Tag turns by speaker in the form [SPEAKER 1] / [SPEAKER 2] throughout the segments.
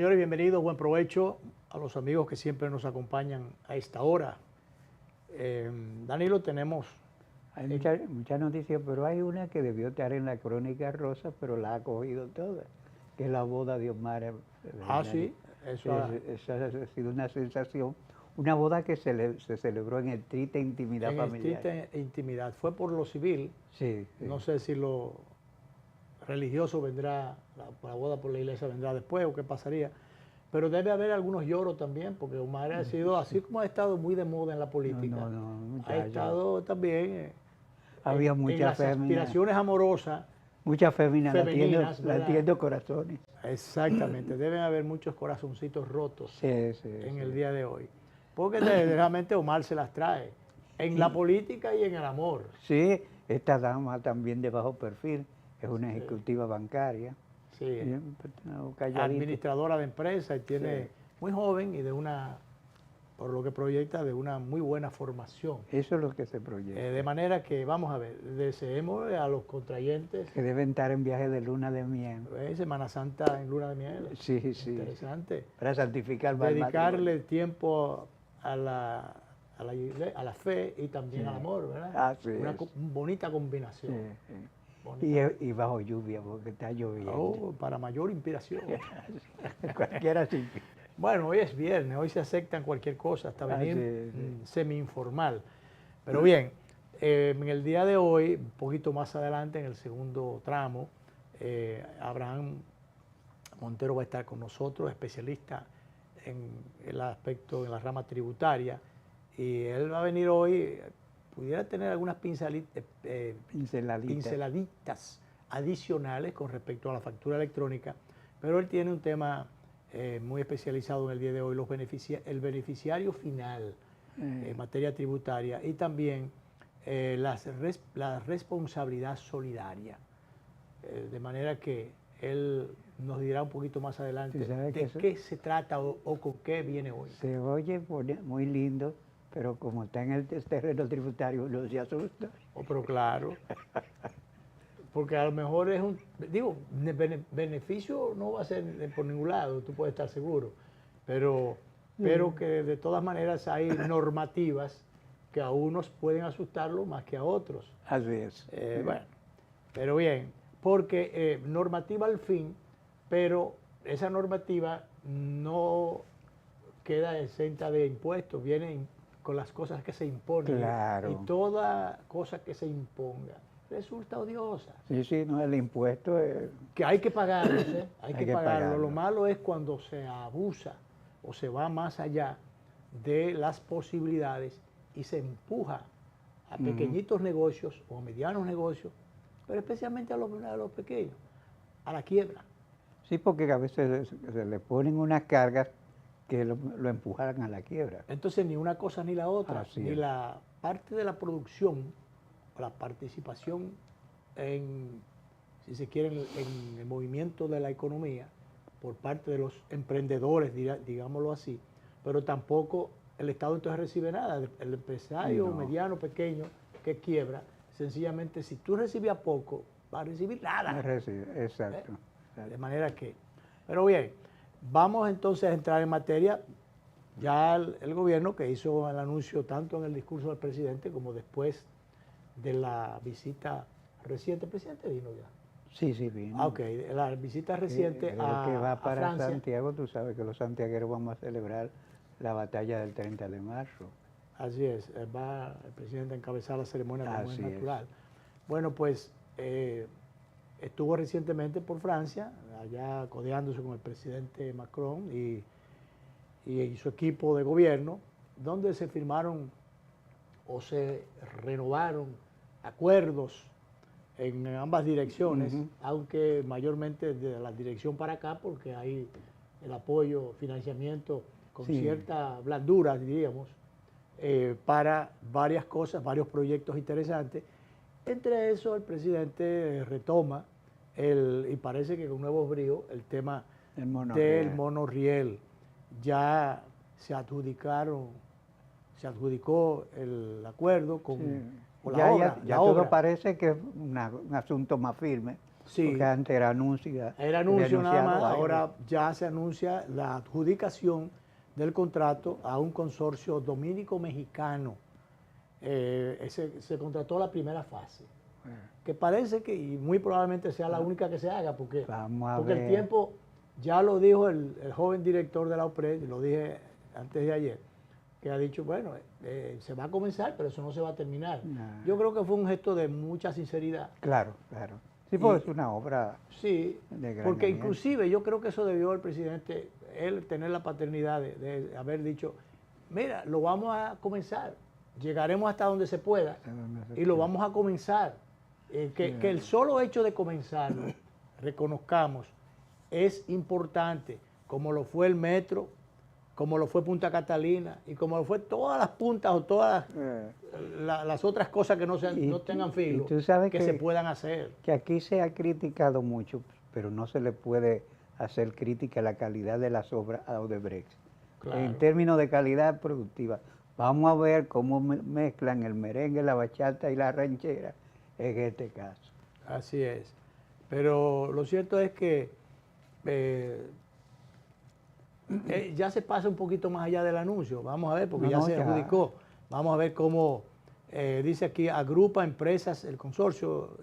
[SPEAKER 1] señores, bienvenidos, buen provecho a los amigos que siempre nos acompañan a esta hora. Danilo, tenemos...
[SPEAKER 2] Hay muchas noticias, pero hay una que debió estar en la crónica rosa, pero la ha cogido toda, que es la boda de Omar.
[SPEAKER 1] Sí,
[SPEAKER 2] eso ha sido una sensación. Una boda que se celebró en estricta intimidad familiar.
[SPEAKER 1] En estricta intimidad. Fue por lo civil.
[SPEAKER 2] Sí, sí.
[SPEAKER 1] No sé si lo religioso vendrá, la boda por la iglesia vendrá después o qué pasaría. Pero debe haber algunos lloros también, porque Omar ha sido, así como ha estado muy de moda en la política, ha estado también
[SPEAKER 2] había
[SPEAKER 1] en
[SPEAKER 2] muchas
[SPEAKER 1] las aspiraciones amorosas.
[SPEAKER 2] Muchas femeninas, la entiendo corazones.
[SPEAKER 1] Exactamente, deben haber muchos corazoncitos rotos en el día de hoy. Porque realmente Omar se las trae, en la política y en el amor.
[SPEAKER 2] Sí, esta dama también de bajo perfil, es una ejecutiva bancaria.
[SPEAKER 1] Sí, administradora de empresa y tiene muy joven y de una, por lo que proyecta, de una muy buena formación.
[SPEAKER 2] Eso es lo que se proyecta.
[SPEAKER 1] De manera que, vamos a ver, deseemos a los contrayentes...
[SPEAKER 2] Que deben estar en viaje de luna de miel.
[SPEAKER 1] Semana Santa en luna de miel.
[SPEAKER 2] Sí, sí.
[SPEAKER 1] Interesante.
[SPEAKER 2] Para santificar.
[SPEAKER 1] Dedicarle tiempo a la fe y también al amor, ¿verdad? Una bonita combinación.
[SPEAKER 2] Sí. Y bajo lluvia, porque está lloviendo.
[SPEAKER 1] Para mayor inspiración.
[SPEAKER 2] Cualquiera sí.
[SPEAKER 1] Bueno, hoy es viernes, hoy se aceptan cualquier cosa, hasta venir semi-informal. Pero bien, en el día de hoy, un poquito más adelante, en el segundo tramo, Abraham Montero va a estar con nosotros, especialista en el aspecto, en la rama tributaria, y él va a venir hoy, pudiera tener algunas pinceladitas adicionales con respecto a la factura electrónica, pero él tiene un tema muy especializado en el día de hoy, el beneficiario final en materia tributaria y también la responsabilidad solidaria. De manera que él nos dirá un poquito más adelante de qué se trata o con qué viene hoy.
[SPEAKER 2] Se oye muy lindo, pero como está en el terreno tributario, uno se asusta.
[SPEAKER 1] Pero claro, porque a lo mejor es beneficio no va a ser por ningún lado, tú puedes estar seguro, pero que de todas maneras hay normativas que a unos pueden asustarlo más que a otros.
[SPEAKER 2] Así es.
[SPEAKER 1] Bueno, pero bien, porque normativa al fin, pero esa normativa no queda exenta de impuestos, viene con las cosas que se imponen.
[SPEAKER 2] Claro.
[SPEAKER 1] Y toda cosa que se imponga resulta odiosa.
[SPEAKER 2] Sí, no, el impuesto es...
[SPEAKER 1] Que hay que pagarlo, hay que pagarlo. Lo malo es cuando se abusa o se va más allá de las posibilidades y se empuja a pequeñitos negocios o a medianos negocios, pero especialmente a los pequeños, a la quiebra.
[SPEAKER 2] Sí, porque a veces se le ponen unas cargas que lo empujan a la quiebra.
[SPEAKER 1] Entonces ni una cosa ni la otra, ni la parte de la producción, o la participación en, si se quiere, en el movimiento de la economía por parte de los emprendedores, digámoslo así, pero tampoco el Estado entonces recibe nada. El empresario mediano, pequeño, que quiebra, sencillamente si tú recibías poco, va a recibir nada.
[SPEAKER 2] Exacto.
[SPEAKER 1] De manera que, pero bien, vamos entonces a entrar en materia. Ya el gobierno que hizo el anuncio tanto en el discurso del presidente como después de la visita reciente, ¿el presidente vino ya?
[SPEAKER 2] Sí, vino.
[SPEAKER 1] Ok, la visita reciente
[SPEAKER 2] a que va para
[SPEAKER 1] Francia.
[SPEAKER 2] Santiago, tú sabes que los santiagueros vamos a celebrar la batalla del 30 de marzo.
[SPEAKER 1] Así es, va el presidente a encabezar la ceremonia como es natural. Bueno, pues estuvo recientemente por Francia, allá codeándose con el presidente Macron y su equipo de gobierno, donde se firmaron o se renovaron acuerdos en ambas direcciones, aunque mayormente de la dirección para acá, porque hay el apoyo, financiamiento con cierta blandura, diríamos, para varias cosas, varios proyectos interesantes. Entre eso, el presidente retoma, y parece que con nuevos bríos, el tema del monorriel. Ya se adjudicó el acuerdo con la obra.
[SPEAKER 2] Todo parece que es un asunto más firme,
[SPEAKER 1] Sí.
[SPEAKER 2] Porque antes era anuncio.
[SPEAKER 1] Era anuncio nada más, ahora ya se anuncia la adjudicación del contrato a un consorcio dominico-mexicano. Se contrató la primera fase, que parece que, y muy probablemente sea la única que se haga, porque el tiempo, ya lo dijo el joven director de la OPRED, lo dije antes de ayer, que ha dicho, bueno, se va a comenzar, pero eso no se va a terminar.
[SPEAKER 2] No.
[SPEAKER 1] Yo creo que fue un gesto de mucha sinceridad.
[SPEAKER 2] Claro, claro. Sí, porque es una obra
[SPEAKER 1] sí,
[SPEAKER 2] de gran
[SPEAKER 1] porque
[SPEAKER 2] aliento.
[SPEAKER 1] inclusive yo creo que eso debió el presidente, él tener la paternidad de haber dicho, mira, lo vamos a comenzar, llegaremos hasta donde se pueda y lo vamos a comenzar. Que el solo hecho de comenzarlo, reconozcamos, es importante, como lo fue el metro, como lo fue Punta Catalina y como lo fue todas las puntas o todas las otras cosas que no tengan filo, que se puedan hacer.
[SPEAKER 2] Que aquí se ha criticado mucho, pero no se le puede hacer crítica a la calidad de las obras a Odebrecht. Claro. En términos de calidad productiva, vamos a ver cómo mezclan el merengue, la bachata y la ranchera en este caso.
[SPEAKER 1] Así es. Pero lo cierto es que ya se pasa un poquito más allá del anuncio. Vamos a ver, porque ya se adjudicó. Vamos a ver cómo, dice aquí, agrupa empresas, el consorcio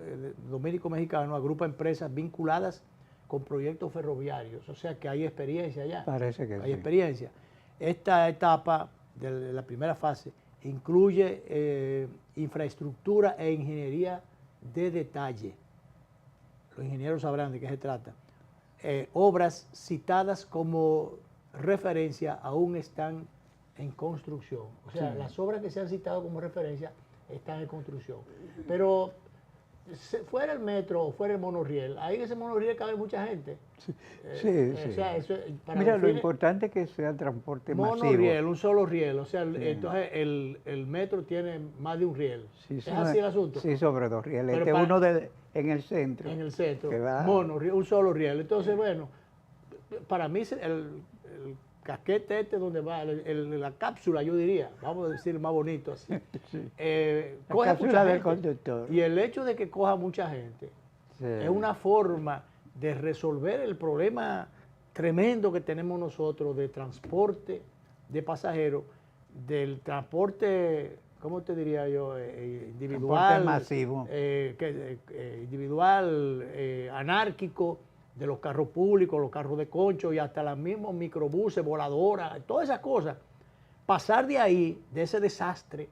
[SPEAKER 1] dominico-mexicano agrupa empresas vinculadas con proyectos ferroviarios. O sea que hay experiencia ya.
[SPEAKER 2] Parece que
[SPEAKER 1] hay experiencia. Esta etapa de la primera fase incluye infraestructura e ingeniería de detalle. Los ingenieros sabrán de qué se trata. Obras citadas como referencia aún están en construcción. O sea, sí, las obras que se han citado como referencia están en construcción. Pero fuera el metro o fuera el monorriel, ahí en ese monorriel cabe mucha gente.
[SPEAKER 2] Sí, sí.
[SPEAKER 1] O sea, eso,
[SPEAKER 2] mira, lo importante es que sea transporte masivo.
[SPEAKER 1] Monorriel, un solo riel. O sea, entonces el metro tiene más de un riel.
[SPEAKER 2] Sí,
[SPEAKER 1] ¿Es así el asunto?
[SPEAKER 2] Sí, sobre 2 rieles.
[SPEAKER 1] Pero
[SPEAKER 2] uno en el centro.
[SPEAKER 1] En el centro. Monorriel, un solo riel. Entonces, bueno, para mí el casquete donde va, la cápsula, yo diría, vamos a decir más bonito así.
[SPEAKER 2] Sí.
[SPEAKER 1] Coge
[SPEAKER 2] la cápsula del
[SPEAKER 1] gente,
[SPEAKER 2] conductor.
[SPEAKER 1] y el hecho de que coja mucha gente es una forma de resolver el problema tremendo que tenemos nosotros de transporte de pasajeros, del transporte, ¿cómo te diría yo? Individual.
[SPEAKER 2] Transporte masivo.
[SPEAKER 1] Individual, anárquico, de los carros públicos, los carros de concho y hasta los mismos microbuses, voladoras, todas esas cosas. Pasar de ahí, de ese desastre,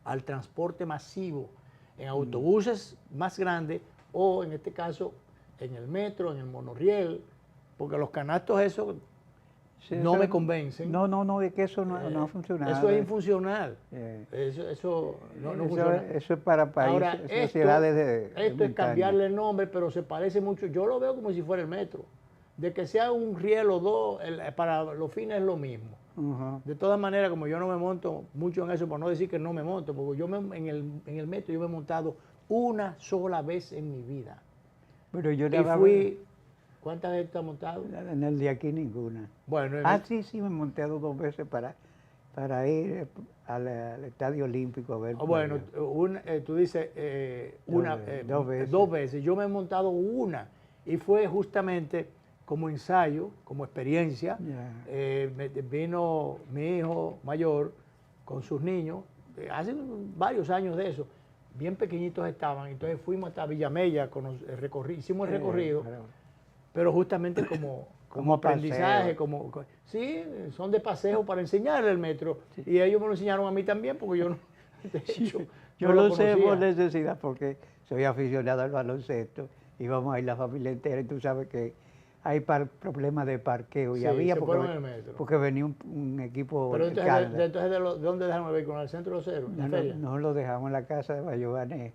[SPEAKER 1] al transporte masivo, en autobuses más grandes o en este caso en el metro, en el monorriel, porque los canastos esos sí, no me convencen.
[SPEAKER 2] No, es que eso no ha funcionado.
[SPEAKER 1] Eso es infuncional. Eso no funciona.
[SPEAKER 2] Eso es para países,
[SPEAKER 1] ahora,
[SPEAKER 2] sociedades
[SPEAKER 1] esto es cambiarle el nombre, pero se parece mucho. Yo lo veo como si fuera el metro. De que sea un riel o dos, para los fines es lo mismo. De todas maneras, como yo no me monto mucho en eso, por no decir que no me monto, porque yo en el metro yo me he montado una sola vez en mi vida.
[SPEAKER 2] Pero yo
[SPEAKER 1] fui... ¿Cuántas veces te has montado?
[SPEAKER 2] En el de aquí ninguna.
[SPEAKER 1] Bueno,
[SPEAKER 2] sí, me he montado 2 veces para ir al Estadio Olímpico a ver.
[SPEAKER 1] Bueno, tú dices 2 veces. Yo me he montado una y fue justamente como ensayo, como experiencia. Vino mi hijo mayor con sus niños, hace varios años de eso, bien pequeñitos estaban, entonces fuimos hasta Villamella, hicimos el recorrido. Pero justamente como aprendizaje, sí, son de paseo para enseñarle el metro. Sí. Y ellos me lo enseñaron a mí también, porque yo no, de hecho,
[SPEAKER 2] yo no lo sé por necesidad, porque soy aficionado al baloncesto, íbamos a ir la familia entera, y tú sabes que hay problemas de parqueo, y había porque venía un equipo.
[SPEAKER 1] Pero entonces ¿de dónde dejaron el vehículo? ¿En el centro de los Héroes?
[SPEAKER 2] No, lo dejamos en la casa de Bayobané,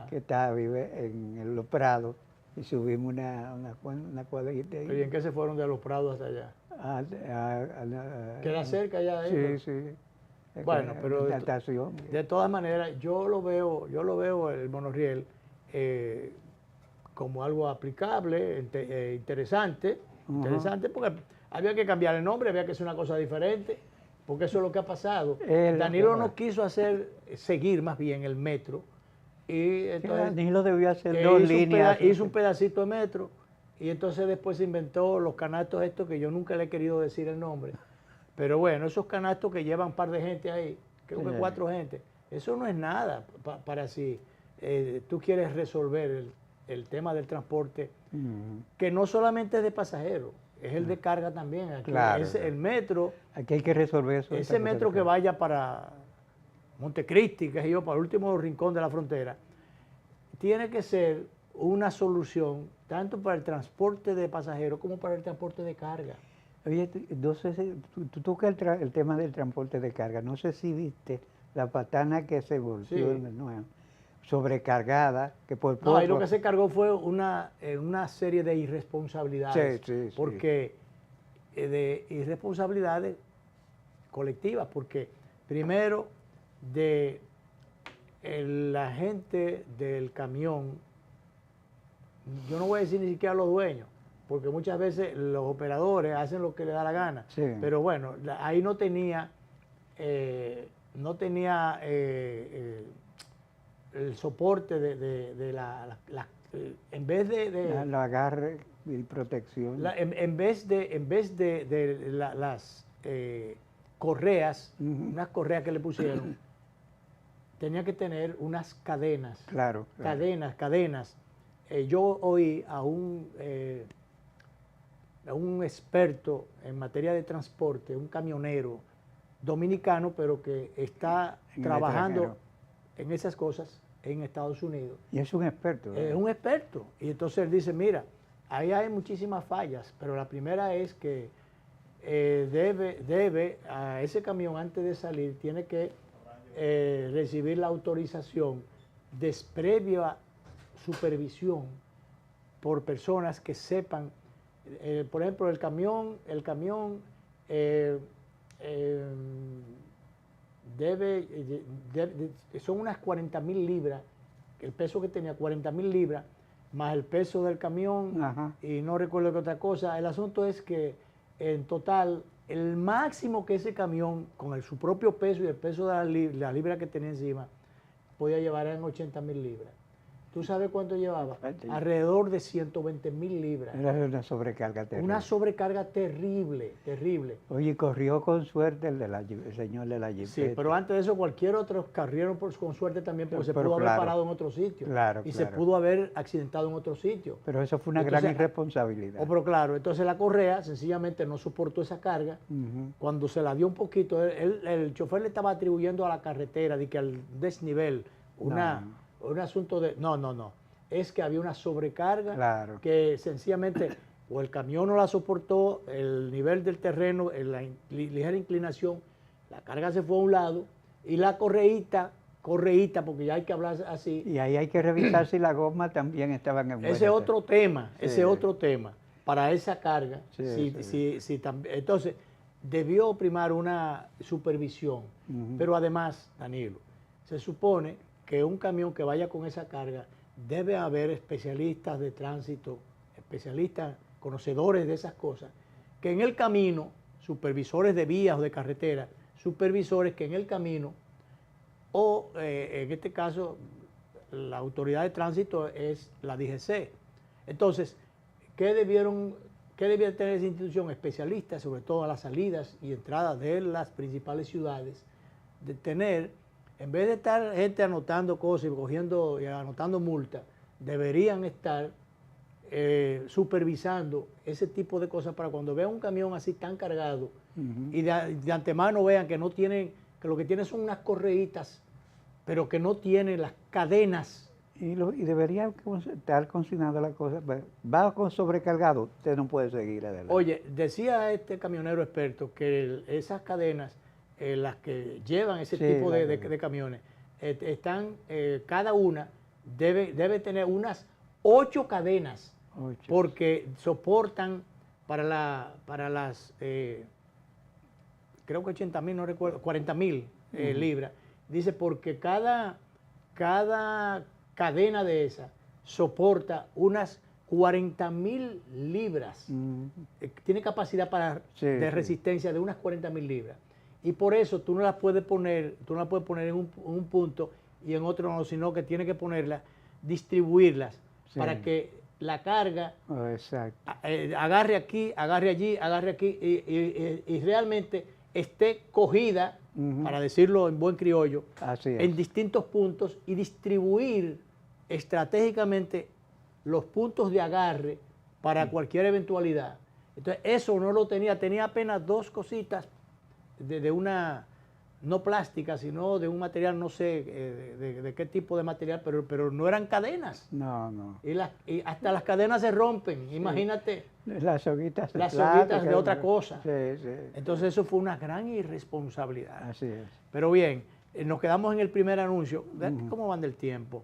[SPEAKER 2] que vive en Los Prados. Y subimos una cuadrita.
[SPEAKER 1] ¿Y en qué se fueron de Los Prados hasta allá? ¿Queda cerca ya de ahí?
[SPEAKER 2] Sí.
[SPEAKER 1] Bueno, pero de todas maneras, yo lo veo el monorriel como algo aplicable, interesante, porque había que cambiar el nombre, había que hacer una cosa diferente, porque eso es lo que ha pasado. Danilo no quiso seguir más bien el metro, Y entonces
[SPEAKER 2] Danilo debió hacer 2 líneas.
[SPEAKER 1] Hizo un pedacito de metro y entonces después se inventó los canastos estos que yo nunca le he querido decir el nombre. Pero bueno, esos canastos que llevan un par de gente ahí, creo que 4 gente, eso no es nada para si tú quieres resolver el tema del transporte, que no solamente es de pasajeros, es el de carga también. Aquí,
[SPEAKER 2] claro.
[SPEAKER 1] El metro.
[SPEAKER 2] Aquí hay que resolver eso.
[SPEAKER 1] Ese metro que vaya para Montecristi, que es yo, para el último rincón de la frontera, tiene que ser una solución tanto para el transporte de pasajeros como para el transporte de carga.
[SPEAKER 2] Oye, no sé si tú tocas el tema del transporte de carga. No sé si viste la patana que se volvió sobrecargada. Que
[SPEAKER 1] no, ahí lo que se cargó fue una serie de irresponsabilidades.
[SPEAKER 2] Sí.
[SPEAKER 1] Porque de irresponsabilidades colectivas, porque primero de la gente del camión, yo no voy a decir ni siquiera los dueños, porque muchas veces los operadores hacen lo que les da la gana, pero bueno, ahí no tenía el soporte de en vez de
[SPEAKER 2] la agarre y protección.
[SPEAKER 1] En vez de las correas, unas correas que le pusieron, tenía que tener unas cadenas.
[SPEAKER 2] Claro.
[SPEAKER 1] Cadenas. Yo oí a un experto en materia de transporte, un camionero dominicano, pero que está trabajando en esas cosas en Estados Unidos.
[SPEAKER 2] Y es un experto.
[SPEAKER 1] Es un experto. Y entonces él dice, mira, ahí hay muchísimas fallas, pero la primera es que debe a ese camión antes de salir, tiene que recibir la autorización de previa supervisión por personas que sepan, por ejemplo, el camión son unas 40.000 libras, el peso que tenía 40.000 libras, más el peso del camión, y no recuerdo qué otra cosa. El asunto es que en total, el máximo que ese camión, con su propio peso y el peso de la libra que tenía encima, podía llevar eran 80.000 libras. ¿Tú sabes cuánto llevaba? Alrededor de 120.000 libras.
[SPEAKER 2] Era una sobrecarga terrible.
[SPEAKER 1] Una sobrecarga terrible.
[SPEAKER 2] Oye, corrió con suerte el señor de la jipeta.
[SPEAKER 1] Sí, pero antes de eso cualquier otro corrieron con suerte también, porque se pudo haber parado en otro sitio. Se pudo haber accidentado en otro sitio.
[SPEAKER 2] Pero eso fue una gran irresponsabilidad.
[SPEAKER 1] Pero claro, entonces la correa sencillamente no soportó esa carga. Cuando se la dio un poquito, el chofer le estaba atribuyendo a la carretera, de que al desnivel, un asunto de... No. Es que había una sobrecarga que sencillamente o el camión no la soportó, el nivel del terreno, la ligera inclinación, la carga se fue a un lado y la correíta, porque ya hay que hablar así.
[SPEAKER 2] Y ahí hay que revisar si las gomas también estaban en buen
[SPEAKER 1] Ese otro tema, para esa carga. Entonces, debió primar una supervisión. Pero además, Danilo, se supone que un camión que vaya con esa carga, debe haber especialistas de tránsito, especialistas, conocedores de esas cosas, que en el camino, supervisores de vías o de carretera, supervisores que en el camino, o en este caso, la autoridad de tránsito es la DGC. Entonces, ¿qué debía tener esa institución? Especialistas, sobre todo a las salidas y entradas de las principales ciudades, de tener... En vez de estar gente anotando cosas y anotando multas, deberían estar supervisando ese tipo de cosas para cuando vean un camión así tan cargado y de antemano vean que no tienen, que lo que tienen son unas correitas, pero que no tienen las cadenas.
[SPEAKER 2] Y debería estar consignada la cosa. Va con sobrecargado, usted no puede seguir adelante.
[SPEAKER 1] Oye, decía este camionero experto que esas cadenas, las que llevan ese tipo de camiones, están, cada una debe tener unas 8 cadenas, porque soportan para las, creo que 80.000, no recuerdo, 40.000 libras. Dice, porque cada cadena de esas soporta unas 40.000 libras. Tiene capacidad de resistencia de unas 40.000 libras. Y por eso tú no las puedes poner en un punto y en otro no, sino que tiene que ponerlas, distribuirlas, para que la carga agarre aquí, agarre allí, agarre aquí, y realmente esté cogida, para decirlo en buen criollo, en distintos puntos, y distribuir estratégicamente los puntos de agarre para cualquier eventualidad. Entonces eso no lo tenía apenas 2 cositas de una, no plástica, sino de un material, no sé de qué tipo de material, pero no eran cadenas.
[SPEAKER 2] No.
[SPEAKER 1] Y hasta las cadenas se rompen, imagínate.
[SPEAKER 2] Las soguitas
[SPEAKER 1] de otra cosa.
[SPEAKER 2] Sí.
[SPEAKER 1] Entonces eso fue una gran irresponsabilidad.
[SPEAKER 2] Así es.
[SPEAKER 1] Pero bien, nos quedamos en el primer anuncio. ¿Cómo van del tiempo?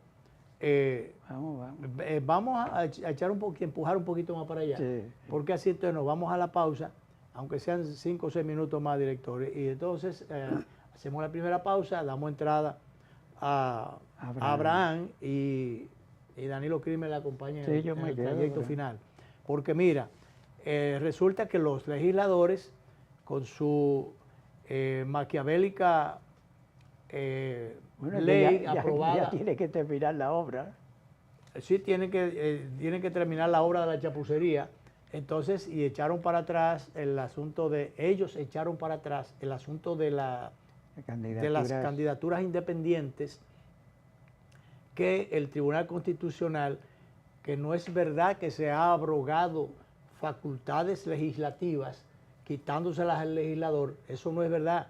[SPEAKER 1] Vamos a echar empujar un poquito más para allá. Sí. Porque así entonces nos vamos a la pausa, aunque sean 5 o 6 minutos más, directores. Y entonces hacemos la primera pausa, damos entrada a Abraham y Danilo Cris me la acompaña en el trayecto final. Porque mira, resulta que los legisladores, con su maquiavélica ley aprobada...
[SPEAKER 2] Ya tiene que terminar la obra.
[SPEAKER 1] Sí, tienen que terminar la obra de la chapucería. Entonces, y echaron para atrás el asunto de... Ellos echaron para atrás el asunto de las candidaturas independientes, que el Tribunal Constitucional, que no es verdad que se ha abrogado facultades legislativas, quitándoselas al legislador. Eso no es verdad.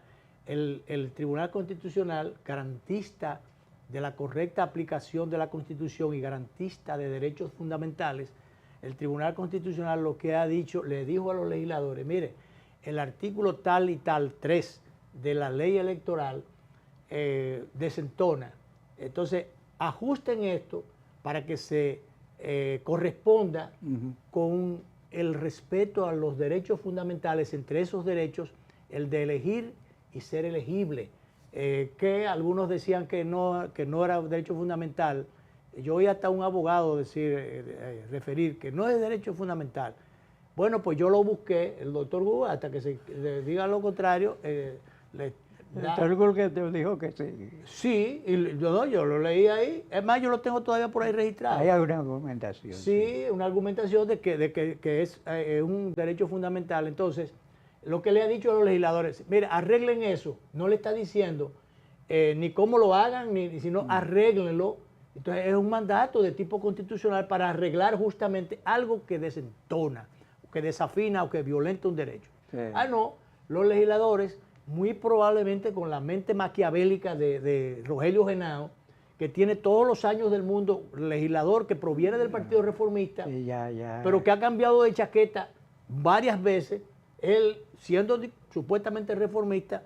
[SPEAKER 1] El Tribunal Constitucional, garantista de la correcta aplicación de la Constitución y garantista de derechos fundamentales, el Tribunal Constitucional lo que ha dicho, le dijo a los legisladores, mire, el artículo tal y tal, 3 de la ley electoral desentona. Entonces, ajusten esto para que se corresponda con el respeto a los derechos fundamentales, entre esos derechos el de elegir y ser elegible, que algunos decían que no era un derecho fundamental. Yo oí hasta un abogado referir que no es derecho fundamental. Bueno, pues yo lo busqué, el doctor Google, hasta que se diga lo contrario.
[SPEAKER 2] El doctor Google te dijo que sí.
[SPEAKER 1] Sí, y yo lo leí ahí. Es más, yo lo tengo todavía por ahí registrado.
[SPEAKER 2] Hay una argumentación.
[SPEAKER 1] Sí, una argumentación de que es un derecho fundamental. Entonces, lo que le ha dicho a los legisladores, mire, arreglen eso. No le está diciendo ni cómo lo hagan, sino arréglenlo. Entonces, es un mandato de tipo constitucional para arreglar justamente algo que desentona, que desafina o que violenta un derecho. Sí. No, los legisladores, muy probablemente con la mente maquiavélica de Rogelio Genao, que tiene todos los años del mundo, legislador que proviene del Partido Reformista, sí, pero que ha cambiado de chaqueta varias veces. Él, siendo supuestamente reformista,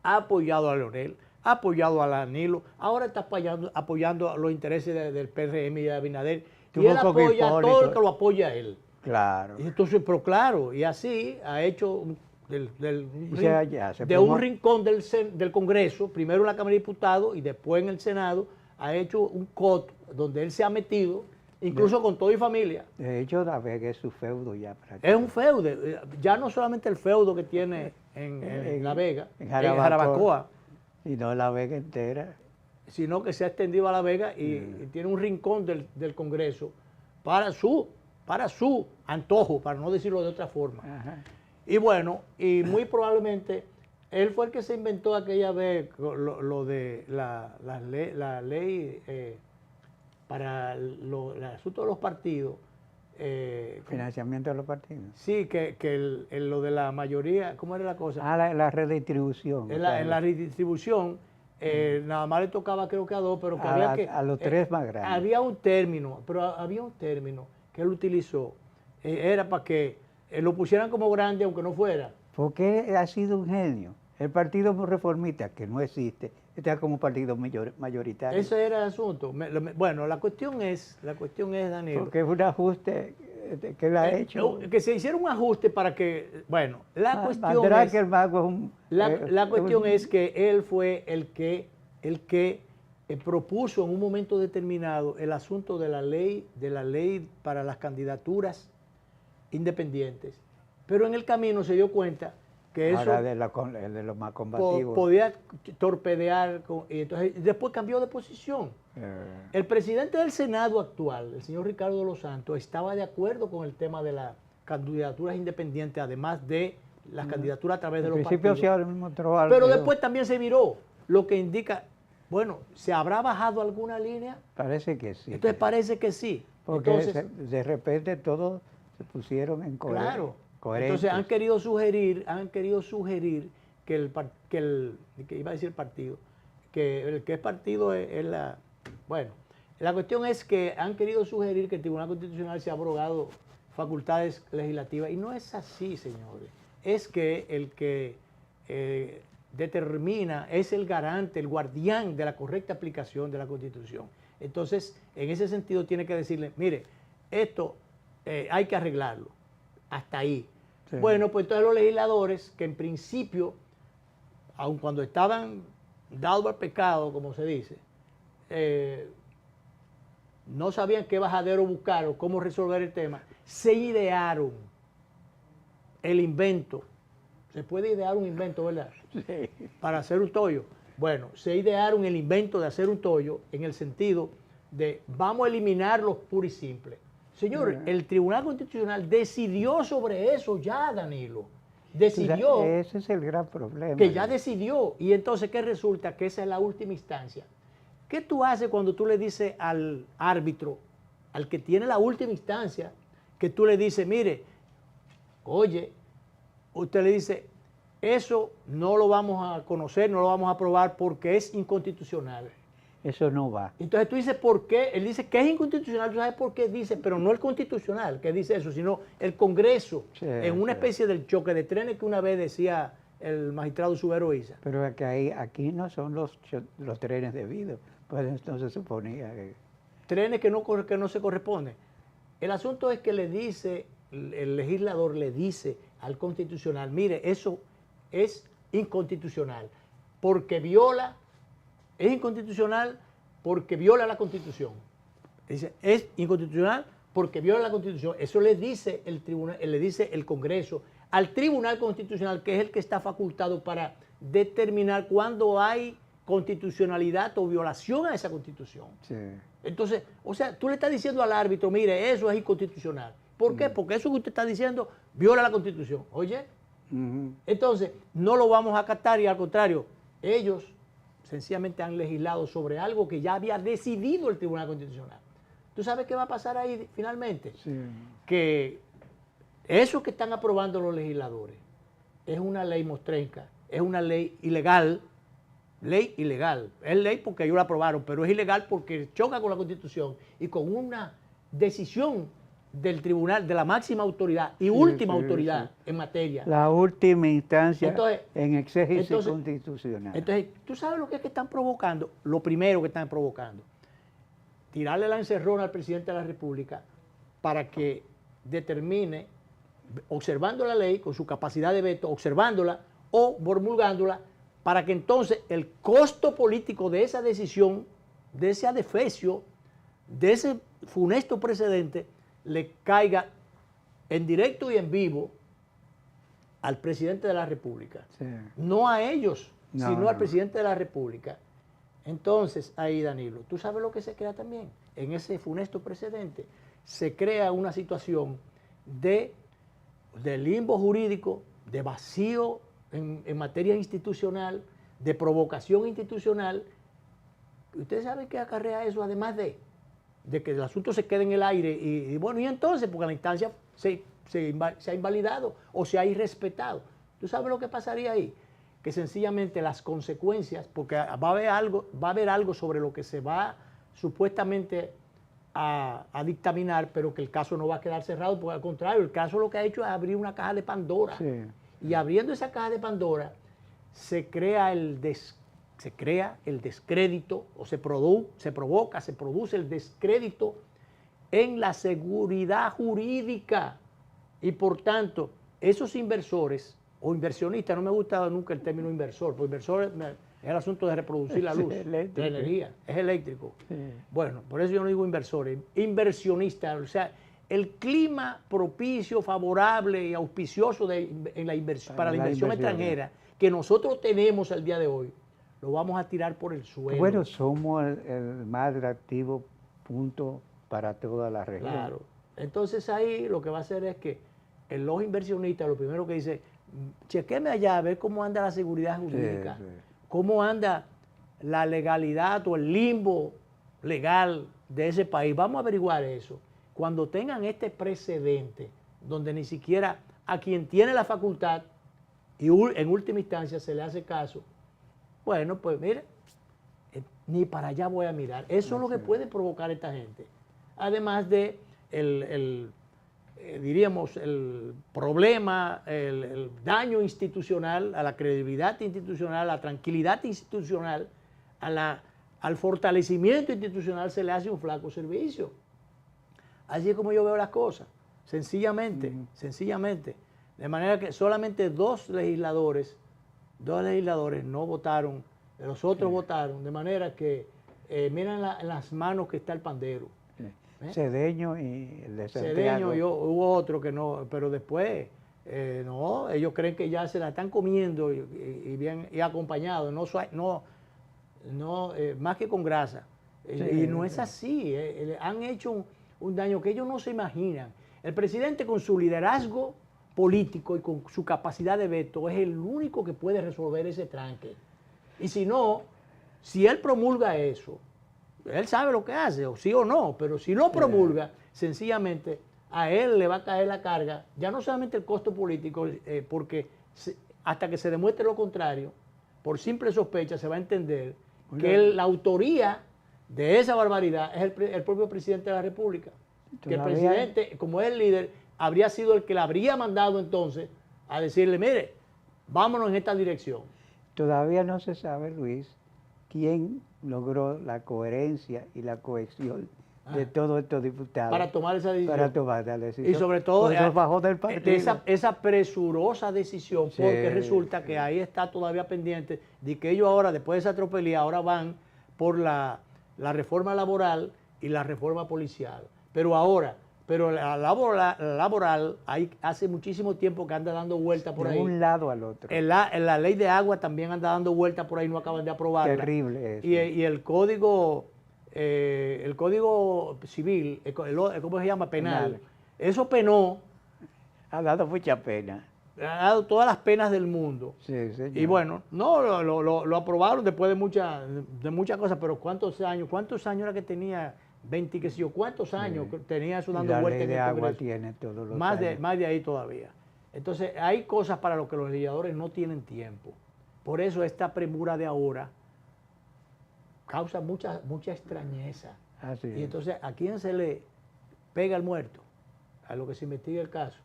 [SPEAKER 1] ha apoyado a Leonel, ha apoyado a Danilo, ahora está apoyando los intereses del PRM y de Abinader, y él apoya a todo el que lo apoya a él.
[SPEAKER 2] Claro.
[SPEAKER 1] Y entonces, pero claro, y así ha hecho de un rincón del Congreso, primero en la Cámara de Diputados y después en el Senado, ha hecho un coto donde él se ha metido, incluso con todo y familia.
[SPEAKER 2] De hecho, La Vega es su feudo ya.
[SPEAKER 1] Es un feudo, ya no solamente el feudo que tiene en La Vega, en Jarabacoa,
[SPEAKER 2] sino La Vega entera.
[SPEAKER 1] Sino que se ha extendido a La Vega y tiene un rincón del Congreso para su antojo, para no decirlo de otra forma. Ajá. Y bueno, y muy probablemente él fue el que se inventó aquella vez lo de la ley para el asunto de los partidos.
[SPEAKER 2] Financiamiento de los partidos.
[SPEAKER 1] Sí, que lo de la mayoría, ¿cómo era la cosa?
[SPEAKER 2] La redistribución.
[SPEAKER 1] En la redistribución, nada más le tocaba creo que a 2, pero que había que...
[SPEAKER 2] A los 3 más grandes.
[SPEAKER 1] Había un término que él utilizó, era para que lo pusieran como grande aunque no fuera.
[SPEAKER 2] Porque ha sido un genio. El partido reformista, que no existe, está como partido mayoritario.
[SPEAKER 1] Ese era el asunto. Bueno, la cuestión es, Danilo.
[SPEAKER 2] Porque es un ajuste que él ha hecho.
[SPEAKER 1] Que se hiciera un ajuste para que, bueno, la cuestión es que él fue el que propuso en un momento determinado el asunto de la ley para las candidaturas independientes. Pero en el camino se dio cuenta que eso
[SPEAKER 2] ahora de los más combativos.
[SPEAKER 1] podía torpedear, y entonces después cambió de posición. El presidente del Senado actual, el señor Ricardo de los Santos, estaba de acuerdo con el tema de las candidaturas independientes, además de las candidaturas a través de los partidos. Pero después también se viró, lo que indica, bueno, ¿se habrá bajado alguna línea?
[SPEAKER 2] Parece que sí.
[SPEAKER 1] Entonces parece que sí.
[SPEAKER 2] Porque
[SPEAKER 1] entonces,
[SPEAKER 2] de repente todos se pusieron en coherencia.
[SPEAKER 1] Claro. Entonces han querido sugerir que iba a decir el partido, que el que es partido es la... Bueno, la cuestión es que han querido sugerir que el Tribunal Constitucional se ha abrogado facultades legislativas, y no es así, señores. Es que el que determina es el garante, el guardián de la correcta aplicación de la Constitución. Entonces, en ese sentido tiene que decirle, mire, esto hay que arreglarlo, hasta ahí. Sí. Bueno, pues entonces los legisladores, que en principio, aun cuando estaban dados al pecado, como se dice, no sabían qué bajadero buscar o cómo resolver el tema, se idearon el invento. Se puede idear un invento, ¿verdad? Sí. Para hacer un tollo. Bueno, se idearon el invento de hacer un tollo en el sentido de vamos a eliminarlos puro y simple. Señor, el Tribunal Constitucional decidió sobre eso ya, Danilo. Decidió.
[SPEAKER 2] O sea, ese es el gran problema.
[SPEAKER 1] Que ya decidió. Y entonces, ¿qué resulta? Que esa es la última instancia. ¿Qué tú haces cuando tú le dices al árbitro, al que tiene la última instancia, que tú le dices, mire, oye, usted le dice, eso no lo vamos a conocer, no lo vamos a aprobar porque es inconstitucional?
[SPEAKER 2] Eso no va.
[SPEAKER 1] Entonces tú dices, ¿por qué? Él dice que es inconstitucional, tú sabes por qué dice, pero no el constitucional que dice eso, sino el Congreso, sí, en una especie del choque de trenes que una vez decía el magistrado Subero Isa.
[SPEAKER 2] Pero es que aquí no son los trenes debidos, pues entonces se suponía que...
[SPEAKER 1] Trenes que no se corresponden. El asunto es que le dice, el legislador le dice al constitucional, mire, eso es inconstitucional, porque viola, es inconstitucional porque viola la Constitución. Dice, es inconstitucional porque viola la Constitución. Eso le dice el tribunal, le dice el Congreso al Tribunal Constitucional, que es el que está facultado para determinar cuándo hay constitucionalidad o violación a esa Constitución. Sí. Entonces, o sea, tú le estás diciendo al árbitro, mire, eso es inconstitucional. ¿Por qué? Porque eso que usted está diciendo viola la Constitución. Oye, entonces no lo vamos a acatar, y al contrario, ellos sencillamente han legislado sobre algo que ya había decidido el Tribunal Constitucional. ¿Tú sabes qué va a pasar ahí finalmente? Sí. Que eso que están aprobando los legisladores es una ley mostrenca, es una ley ilegal. Ley ilegal. Es ley porque ellos la aprobaron, pero es ilegal porque choca con la Constitución y con una decisión del tribunal, de la máxima autoridad y última autoridad en materia.
[SPEAKER 2] La última instancia en exégesis constitucional.
[SPEAKER 1] Entonces, ¿tú sabes lo que es que están provocando? Lo primero que están provocando, tirarle la encerrona al presidente de la República para que determine, observando la ley, con su capacidad de veto, observándola o promulgándola, para que entonces el costo político de esa decisión, de ese adefesio, de ese funesto precedente, le caiga en directo y en vivo al presidente de la República. Sí. No a ellos, sino al presidente de la República. Entonces, ahí, Danilo, ¿tú sabes lo que se crea también? En ese funesto precedente se crea una situación de limbo jurídico, de vacío en materia institucional, de provocación institucional. ¿Ustedes saben qué acarrea eso, además de que el asunto se quede en el aire? Y bueno, y entonces, porque la instancia se ha invalidado o se ha irrespetado. ¿Tú sabes lo que pasaría ahí? Que sencillamente las consecuencias, porque va a haber algo sobre lo que se va supuestamente a dictaminar, pero que el caso no va a quedar cerrado, porque al contrario, el caso lo que ha hecho es abrir una caja de Pandora. Sí. Y abriendo esa caja de Pandora se crea el descrédito, o se produce el descrédito en la seguridad jurídica. Y por tanto, esos inversores o inversionistas, no me gusta nunca el término inversor, porque inversor es el asunto de reproducir la luz, de la energía, es eléctrico. Sí. Bueno, por eso yo no digo inversores, inversionistas, o sea, el clima propicio, favorable y auspicioso para la inversión extranjera que nosotros tenemos al día de hoy, lo vamos a tirar por el suelo.
[SPEAKER 2] Bueno, somos el más atractivo punto para toda la región.
[SPEAKER 1] Claro. Entonces ahí lo que va a hacer es que los inversionistas, lo primero que dice, chequeme allá a ver cómo anda la seguridad jurídica, cómo anda la legalidad o el limbo legal de ese país. Vamos a averiguar eso. Cuando tengan este precedente, donde ni siquiera a quien tiene la facultad y en última instancia se le hace caso, bueno, pues mire, ni para allá voy a mirar. Eso es lo que puede provocar esta gente. Además de diríamos, el problema, el daño institucional, a la credibilidad institucional, a la tranquilidad institucional, al fortalecimiento institucional se le hace un flaco servicio. Así es como yo veo las cosas, sencillamente, sencillamente. De manera que solamente dos legisladores no votaron, los otros votaron, de manera que miren en las manos que está el pandero.
[SPEAKER 2] Cedeño y el de Santiago.
[SPEAKER 1] Cedeño y hubo otro que no, pero después, no, ellos creen que ya se la están comiendo y bien y acompañados, más que con grasa. Y no es así, han hecho un daño que ellos no se imaginan. El presidente con su liderazgo político y con su capacidad de veto es el único que puede resolver ese tranque. Y si no, si él promulga eso, él sabe lo que hace, o sí o no, pero si no promulga, sencillamente a él le va a caer la carga, ya no solamente el costo político, porque hasta que se demuestre lo contrario, por simple sospecha se va a entender que la autoría de esa barbaridad es el propio presidente de la República. Que el presidente, como es el líder, habría sido el que le habría mandado entonces a decirle, mire, vámonos en esta dirección.
[SPEAKER 2] Todavía no se sabe, Luis, quién logró la coherencia y la cohesión de todos estos diputados.
[SPEAKER 1] Para tomar esa decisión.
[SPEAKER 2] Para tomar la decisión.
[SPEAKER 1] Y sobre todo
[SPEAKER 2] bajó del partido.
[SPEAKER 1] Esa presurosa decisión, porque resulta que ahí está todavía pendiente de que ellos ahora, después de esa tropelía, ahora van por la reforma laboral y la reforma policial. Pero la laboral hace muchísimo tiempo que anda dando vueltas por ahí.
[SPEAKER 2] De un lado al otro.
[SPEAKER 1] En la ley de agua también anda dando vueltas por ahí, no acaban de aprobarla.
[SPEAKER 2] Terrible eso.
[SPEAKER 1] Y el código civil, ¿cómo se llama? Penal. Eso penó.
[SPEAKER 2] Ha dado mucha pena.
[SPEAKER 1] Ha dado todas las penas del mundo.
[SPEAKER 2] Sí, señor.
[SPEAKER 1] Y bueno, no, lo aprobaron después de muchas cosas, pero ¿cuántos años era que tenía? 20, qué sé yo, ¿cuántos años tenía eso dando vueltas en el Congreso?
[SPEAKER 2] Agua tiene todos los
[SPEAKER 1] más
[SPEAKER 2] años.
[SPEAKER 1] de ahí todavía. Entonces, hay cosas para las que los legisladores no tienen tiempo. Por eso esta premura de ahora causa mucha extrañeza.
[SPEAKER 2] Así
[SPEAKER 1] y entonces, ¿a quién se le pega el muerto? A lo que se investiga el caso.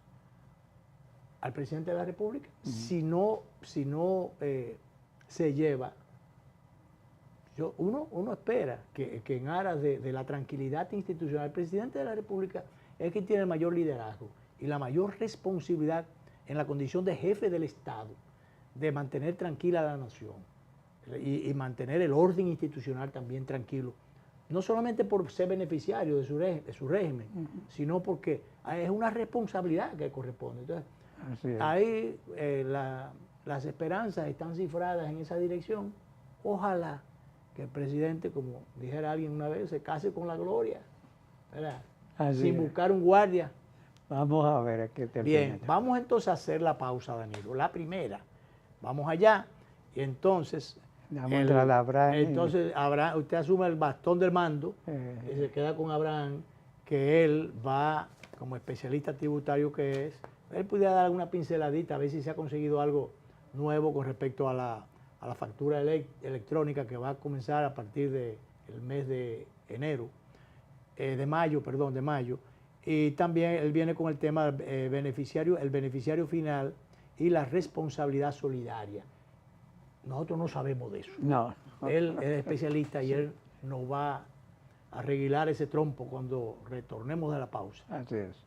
[SPEAKER 1] ¿Al presidente de la República? Si no se lleva. Uno espera que en aras de la tranquilidad institucional, el presidente de la República es quien tiene el mayor liderazgo y la mayor responsabilidad en la condición de jefe del Estado, de mantener tranquila a la nación y mantener el orden institucional también tranquilo. No solamente por ser beneficiario de su régimen, sino porque es una responsabilidad que corresponde. Entonces, ahí las esperanzas están cifradas en esa dirección. Ojalá que el presidente, como dijera alguien una vez, se case con la gloria, ¿verdad? Sin buscar un guardia.
[SPEAKER 2] Vamos a ver a qué termina.
[SPEAKER 1] Bien, vamos entonces a hacer la pausa, Danilo. La primera, vamos allá, y entonces... Entonces, usted asume el bastón del mando, y se queda con Abraham, que él va, como especialista tributario que es, él pudiera dar una pinceladita, a ver si se ha conseguido algo nuevo con respecto a la factura electrónica que va a comenzar a partir del mes de mayo. Y también él viene con el tema el beneficiario final y la responsabilidad solidaria. Nosotros no sabemos de eso.
[SPEAKER 2] No.
[SPEAKER 1] Él es especialista y él nos va a arreglar ese trompo cuando retornemos de la pausa.
[SPEAKER 2] Así es.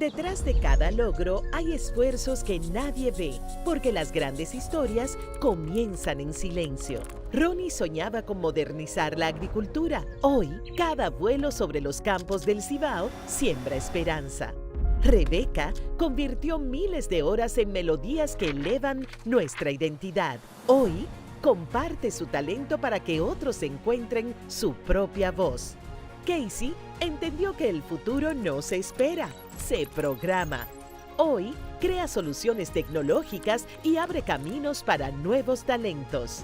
[SPEAKER 3] Detrás de cada logro hay esfuerzos que nadie ve, porque las grandes historias comienzan en silencio. Ronnie soñaba con modernizar la agricultura. Hoy, cada vuelo sobre los campos del Cibao siembra esperanza. Rebeca convirtió miles de horas en melodías que elevan nuestra identidad. Hoy, comparte su talento para que otros encuentren su propia voz. Casey entendió que el futuro no se espera, se programa. Hoy, crea soluciones tecnológicas y abre caminos para nuevos talentos.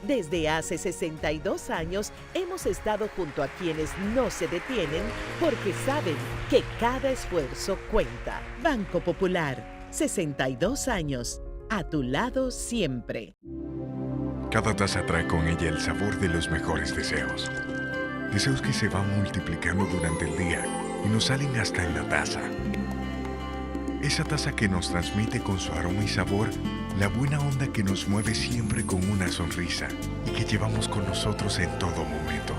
[SPEAKER 3] Desde hace 62 años hemos estado junto a quienes no se detienen porque saben que cada esfuerzo cuenta. Banco Popular, 62 años, a tu lado siempre.
[SPEAKER 4] Cada taza trae con ella el sabor de los mejores deseos. Deseos que se van multiplicando durante el día y nos salen hasta en la taza. Esa taza que nos transmite con su aroma y sabor la buena onda que nos mueve siempre con una sonrisa y que llevamos con nosotros en todo momento.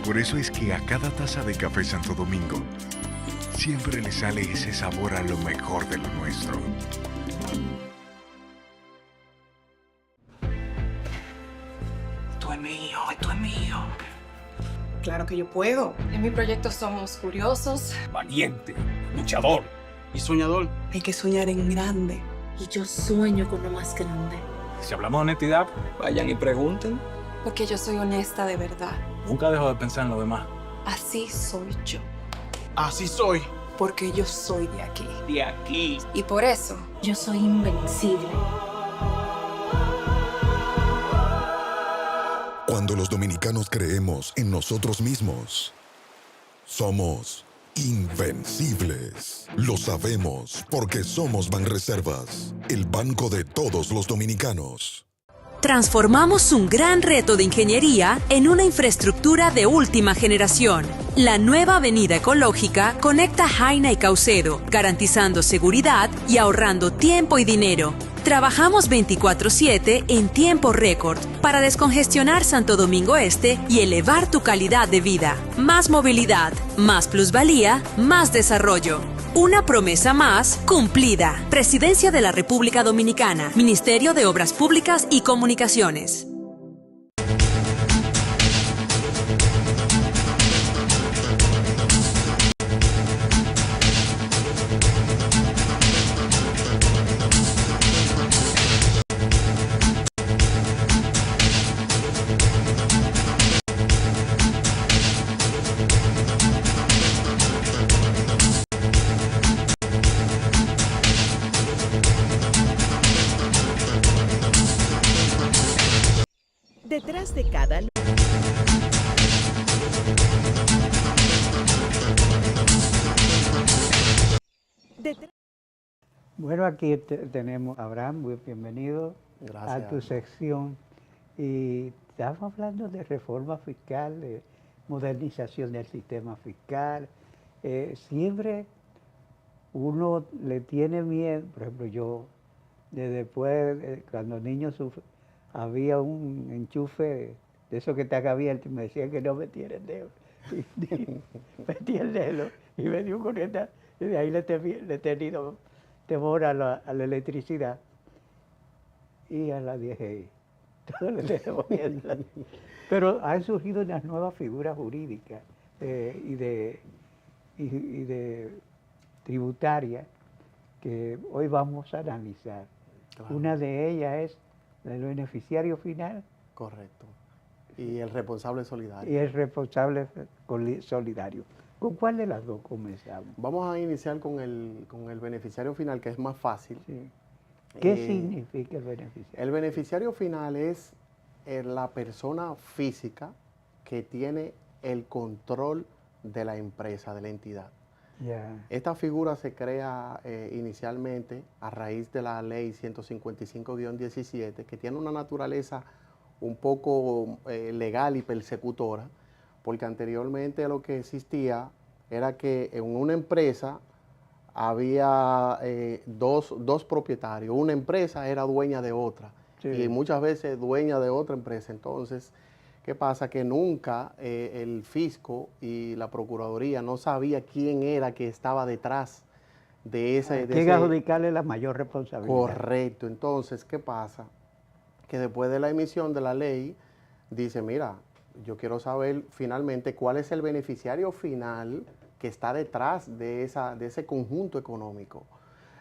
[SPEAKER 4] Por eso es que a cada taza de Café Santo Domingo siempre le sale ese sabor a lo mejor de lo nuestro.
[SPEAKER 5] Esto es mío, esto es mío.
[SPEAKER 6] Claro que yo puedo.
[SPEAKER 7] En mi proyecto somos curiosos,
[SPEAKER 5] Valiente, luchador y soñador.
[SPEAKER 6] Hay que soñar en grande.
[SPEAKER 8] Y yo sueño con lo más grande.
[SPEAKER 5] Si hablamos de honestidad, vayan y pregunten.
[SPEAKER 7] porque yo soy honesta de verdad.
[SPEAKER 5] Nunca dejo de pensar en lo demás.
[SPEAKER 7] Así soy yo,
[SPEAKER 5] Así soy.
[SPEAKER 6] Porque yo soy de aquí.
[SPEAKER 5] De aquí.
[SPEAKER 7] y por eso
[SPEAKER 8] Yo soy invencible.
[SPEAKER 9] Cuando los dominicanos creemos en nosotros mismos, somos invencibles. Lo sabemos porque somos Banreservas, el banco de todos los dominicanos.
[SPEAKER 10] Transformamos un gran reto de ingeniería en una infraestructura de última generación. La nueva avenida ecológica conecta Jaina y Caucedo, garantizando seguridad y ahorrando tiempo y dinero. Trabajamos 24/7 en tiempo récord para descongestionar Santo Domingo Este y elevar tu calidad de vida. Más movilidad, más plusvalía, más desarrollo. Una promesa más cumplida. Presidencia de la República Dominicana, Ministerio de Obras Públicas y Comunicaciones.
[SPEAKER 3] Detrás de cada
[SPEAKER 2] Bueno, aquí tenemos a Abraham, muy bienvenido a tu sección. Y estamos hablando de reforma fiscal, de modernización del sistema fiscal. Siempre uno le tiene miedo, por ejemplo, yo, después, cuando niño había un enchufe de eso que está abierto y me decían que no metiera el dedo. Metí el dedo y me dio corriente. Y de ahí le he tenido temor a la electricidad. Y a la DGI. Todo le tengo miedo. Pero han surgido unas nuevas figuras jurídicas y de tributarias que hoy vamos a analizar. Claro. Una de ellas es el beneficiario final.
[SPEAKER 1] Correcto. Y el responsable solidario.
[SPEAKER 2] Y el responsable solidario. ¿Con cuál de las dos comenzamos?
[SPEAKER 1] Vamos a iniciar con el beneficiario final, que es más fácil.
[SPEAKER 2] Sí. ¿Qué significa el beneficiario?
[SPEAKER 1] El beneficiario final es la persona física que tiene el control de la empresa, de la entidad.
[SPEAKER 2] Yeah.
[SPEAKER 1] Esta figura se crea inicialmente a raíz de la ley 155-17, que tiene una naturaleza un poco legal y persecutora, porque anteriormente lo que existía era que en una empresa había dos propietarios. Una empresa era dueña de otra, sí, y muchas veces dueña de otra empresa. Entonces,
[SPEAKER 11] ¿Qué pasa? Que nunca el fisco y la Procuraduría no sabía quién era que estaba detrás de ese...
[SPEAKER 2] Hay que adjudicarle la mayor responsabilidad.
[SPEAKER 11] Correcto. Entonces, ¿qué pasa? Que después de la emisión de la ley, dice, mira, yo quiero saber finalmente cuál es el beneficiario final que está detrás de ese conjunto económico.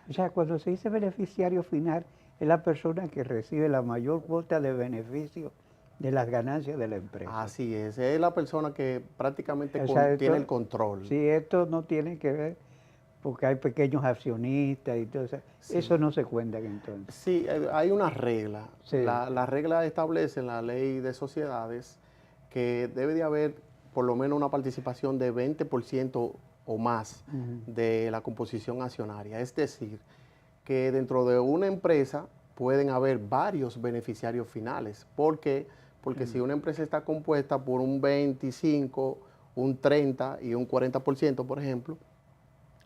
[SPEAKER 2] O sea, cuando se dice beneficiario final, es la persona que recibe la mayor cuota de beneficio de las ganancias de la empresa.
[SPEAKER 11] Así es la persona que prácticamente tiene el control.
[SPEAKER 2] Sí, esto no tiene que ver, porque hay pequeños accionistas y todo eso. Sí. Eso no se cuenta entonces.
[SPEAKER 11] Sí, hay una regla.
[SPEAKER 2] Sí.
[SPEAKER 11] La regla establece en la ley de sociedades que debe de haber por lo menos una participación de 20% o más de la composición accionaria. Es decir, que dentro de una empresa pueden haber varios beneficiarios finales. ¿Por qué? Porque si una empresa está compuesta por un 25, un 30 y un 40%, por ejemplo,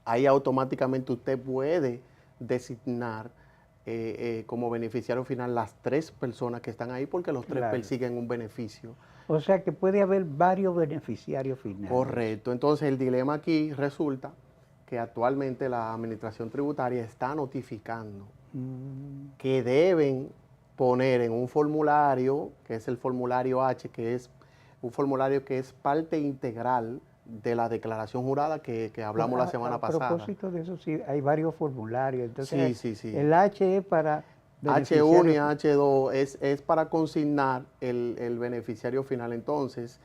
[SPEAKER 11] ahí automáticamente usted puede designar como beneficiario final las 3 personas que están ahí porque los 3 persiguen un beneficio.
[SPEAKER 2] O sea que puede haber varios beneficiarios finales.
[SPEAKER 11] Correcto. Entonces el dilema aquí resulta que actualmente la Administración Tributaria está notificando que deben poner en un formulario, que es el formulario H, que es un formulario que es parte integral de la declaración jurada que hablamos la semana pasada.
[SPEAKER 2] A propósito de eso, sí, hay varios formularios. Entonces,
[SPEAKER 11] sí.
[SPEAKER 2] El H es para...
[SPEAKER 11] H1 y H2 es para consignar el beneficiario final. Entonces,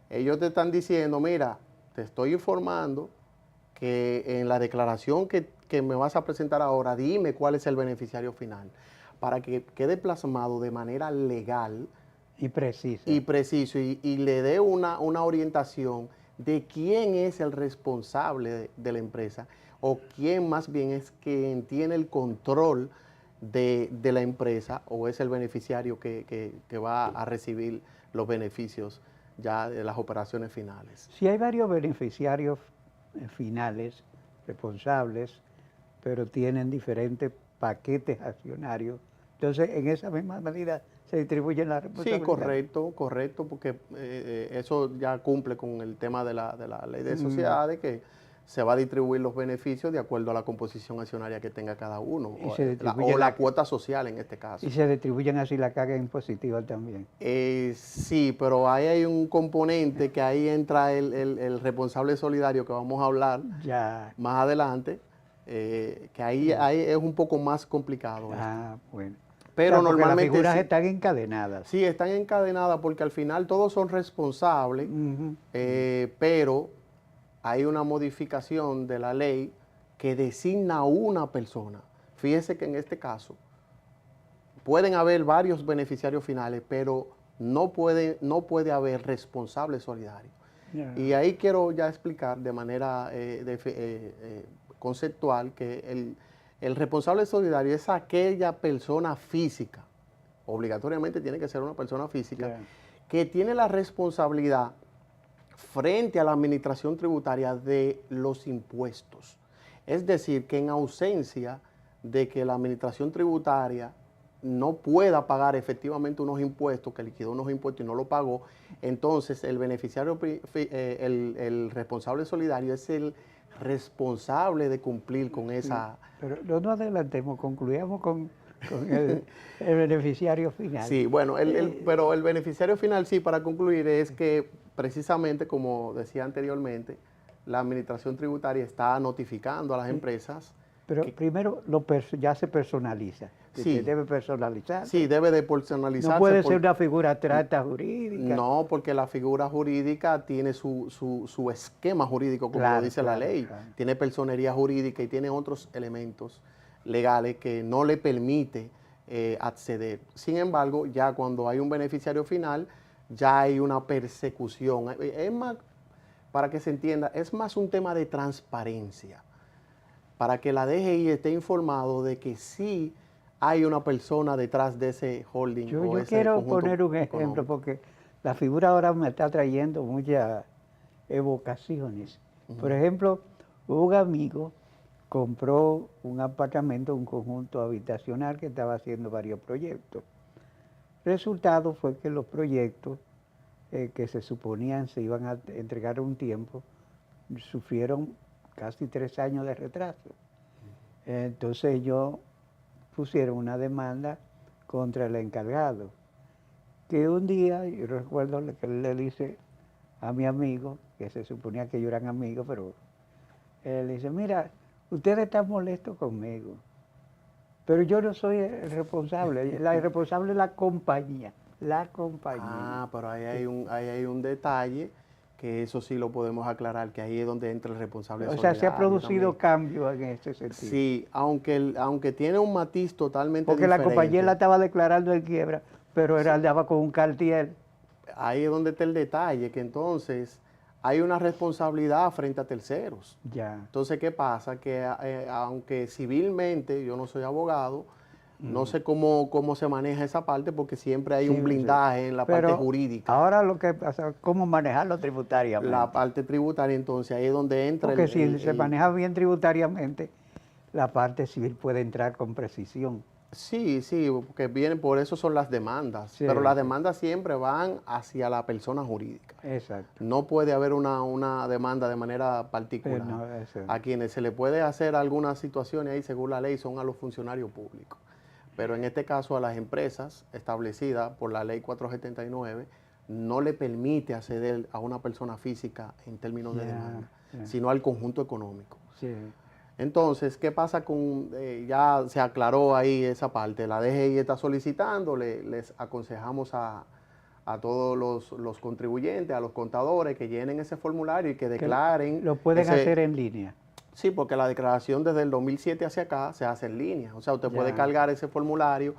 [SPEAKER 11] ellos te están diciendo, mira, te estoy informando que en la declaración que me vas a presentar ahora, dime cuál es el beneficiario final, para que quede plasmado de manera legal
[SPEAKER 2] y preciso
[SPEAKER 11] y le dé una orientación de quién es el responsable de la empresa o quién más bien es quien tiene el control de la empresa o es el beneficiario que va a recibir los beneficios ya de las operaciones finales.
[SPEAKER 2] Si hay varios beneficiarios finales, responsables, pero tienen diferentes paquetes accionarios, entonces en esa misma medida se distribuyen las responsabilidades.
[SPEAKER 11] Sí, correcto, porque eso ya cumple con el tema de la ley de sociedades, que se va a distribuir los beneficios de acuerdo a la composición accionaria que tenga cada uno, o la cuota social en este caso.
[SPEAKER 2] Y se distribuyen así la carga impositiva también.
[SPEAKER 11] Sí, pero ahí hay un componente que ahí entra el responsable solidario que vamos a hablar más adelante, que ahí es un poco más complicado.
[SPEAKER 2] Bueno.
[SPEAKER 11] Pero normalmente
[SPEAKER 2] las figuras están encadenadas.
[SPEAKER 11] Sí, están encadenadas porque al final todos son responsables, pero hay una modificación de la ley que designa a una persona. Fíjese que en este caso pueden haber varios beneficiarios finales, pero no puede haber responsables solidarios. Y ahí quiero ya explicar de manera conceptual que el responsable solidario es aquella persona física, obligatoriamente tiene que ser una persona física, que tiene la responsabilidad frente a la administración tributaria de los impuestos. Es decir, que en ausencia de que la administración tributaria no pueda pagar efectivamente unos impuestos, que liquidó unos impuestos y no lo pagó, entonces el beneficiario, el responsable solidario es el responsable de cumplir con esa...
[SPEAKER 2] Pero no nos adelantemos, concluyamos con el beneficiario final.
[SPEAKER 11] Sí, bueno, pero el beneficiario final, sí, para concluir, es que precisamente, como decía anteriormente, la administración tributaria está notificando a las empresas.
[SPEAKER 2] Pero primero ya se personaliza.
[SPEAKER 11] Sí.
[SPEAKER 2] Debe personalizar.
[SPEAKER 11] Sí, debe de personalizarse.
[SPEAKER 2] No puede ser una figura abstracta jurídica.
[SPEAKER 11] No, porque la figura jurídica tiene su esquema jurídico, como lo dice la ley. Tiene personería jurídica y tiene otros elementos legales que no le permite acceder. Sin embargo, ya cuando hay un beneficiario final, ya hay una persecución. Es más, para que se entienda, es más un tema de transparencia, para que la DGI esté informado de que sí hay una persona detrás de ese holding.
[SPEAKER 2] Yo quiero poner un ejemplo, porque la figura ahora me está trayendo muchas evocaciones. Por ejemplo, un amigo compró un apartamento, un conjunto habitacional que estaba haciendo varios proyectos. Resultado fue que los proyectos que se suponían se iban a entregar un tiempo, sufrieron casi 3 años de retraso. Entonces ellos pusieron una demanda contra el encargado, que un día, yo recuerdo que él le dice a mi amigo, que se suponía que ellos eran amigos, pero él dice, mira, ustedes están molestos conmigo, pero yo no soy el responsable, el responsable es la compañía.
[SPEAKER 11] Ah, pero ahí hay un detalle que eso sí lo podemos aclarar, que ahí es donde entra el responsable solidario.
[SPEAKER 2] O sea, se ha producido cambio en ese sentido.
[SPEAKER 11] Sí, aunque tiene un matiz totalmente
[SPEAKER 2] porque
[SPEAKER 11] diferente.
[SPEAKER 2] La compañía la estaba declarando en quiebra, pero él andaba con un cartier.
[SPEAKER 11] Ahí es donde está el detalle, que entonces hay una responsabilidad frente a terceros.
[SPEAKER 2] Ya.
[SPEAKER 11] Entonces, ¿qué pasa? Que aunque civilmente, yo no soy abogado, no sé cómo se maneja esa parte, porque siempre hay un blindaje en la parte jurídica.
[SPEAKER 2] Ahora lo que pasa es cómo manejarlo tributariamente.
[SPEAKER 11] La parte tributaria, entonces, ahí es donde entra
[SPEAKER 2] porque si se maneja bien tributariamente, la parte civil puede entrar con precisión.
[SPEAKER 11] Sí, porque por eso son las demandas.
[SPEAKER 2] Sí,
[SPEAKER 11] pero las demandas siempre van hacia la persona jurídica.
[SPEAKER 2] Exacto.
[SPEAKER 11] No puede haber una demanda de manera particular.
[SPEAKER 2] No,
[SPEAKER 11] a quienes se le puede hacer algunas situaciones ahí, según la ley, son a los funcionarios públicos. Pero en este caso a las empresas establecidas por la ley 479 no le permite acceder a una persona física en términos de demanda, sino al conjunto económico.
[SPEAKER 2] Sí.
[SPEAKER 11] Entonces, ¿qué pasa con, ya se aclaró ahí esa parte, la DGI está solicitando, les aconsejamos a todos los contribuyentes, a los contadores que llenen ese formulario y que declaren.
[SPEAKER 2] Lo pueden hacer en línea.
[SPEAKER 11] Sí, porque la declaración desde el 2007 hacia acá se hace en línea. O sea, usted puede cargar ese formulario.